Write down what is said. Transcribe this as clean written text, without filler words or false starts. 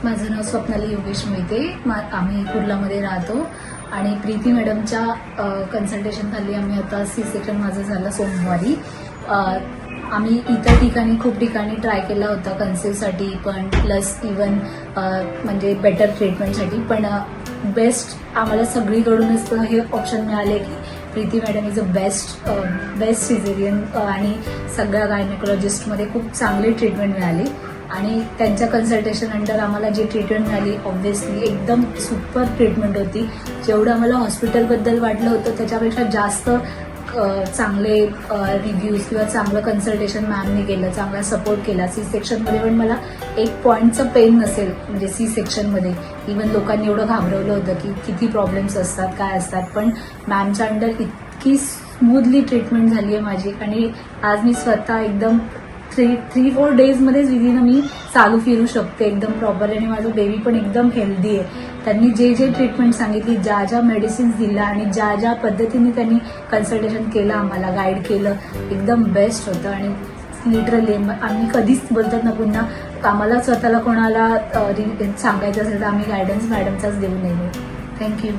माझं नाव स्वप्नाली योगेश मोहिते. आम्ही कुर्लामध्ये राहतो आणि प्रीती मॅडमच्या कन्सल्टेशन खाली आम्ही आता सी सेक्शन माझं झालं सोमवारी. आम्ही इतर ठिकाणी खूप ठिकाणी ट्राय केला होता कन्सिव्हसाठी पण प्लस इवन म्हणजे बेटर ट्रीटमेंटसाठी, पण बेस्ट आम्हाला सगळीकडूनच हे ऑप्शन मिळाले की Preeti madam is a best caesarean आणि सगळ्या गायनेकोलॉजिस्टमध्ये खूप चांगली ट्रीटमेंट मिळाली आणि त्यांच्या कन्सल्टेशन अंडर आम्हाला जी ट्रीटमेंट मिळाली ऑब्व्हियसली एकदम सुपर ट्रीटमेंट होती. जेवढं आम्हाला हॉस्पिटलबद्दल वाटलं होतं त्याच्यापेक्षा जास्त चांगले रिव्ह्यूज किंवा चांगलं कन्सल्टेशन मॅमने केलं, चांगला सपोर्ट केला. सी सेक्शनमध्ये पण मला एक पॉईंटचं पेन नसेल, म्हणजे सी सेक्शनमध्ये इवन लोकांनी एवढं घाबरवलं होतं की किती प्रॉब्लेम्स असतात काय असतात, पण मॅमच्या अंडर इतकी स्मूथली ट्रीटमेंट झाली आहे माझी आणि आज मी स्वतः एकदम 3-4 डेजमध्येच विदिन मी चालू फिरू शकते एकदम प्रॉपर आणि माझं बेबी पण एकदम हेल्दी आहे. त्यांनी जे ट्रीटमेंट सांगितली, ज्या मेडिसिन्स दिल्या आणि ज्या पद्धतीने त्यांनी कन्सल्टेशन केलं, आम्हाला गाईड केलं, एकदम बेस्ट होतं. आणि लिटरली आम्ही कधीच बोलतात ना पुन्हा आम्हाला स्वतःला कोणाला सांगायचं असेल तर आम्ही गायडन्स मॅडमचाच देऊ नये. थँक्यू.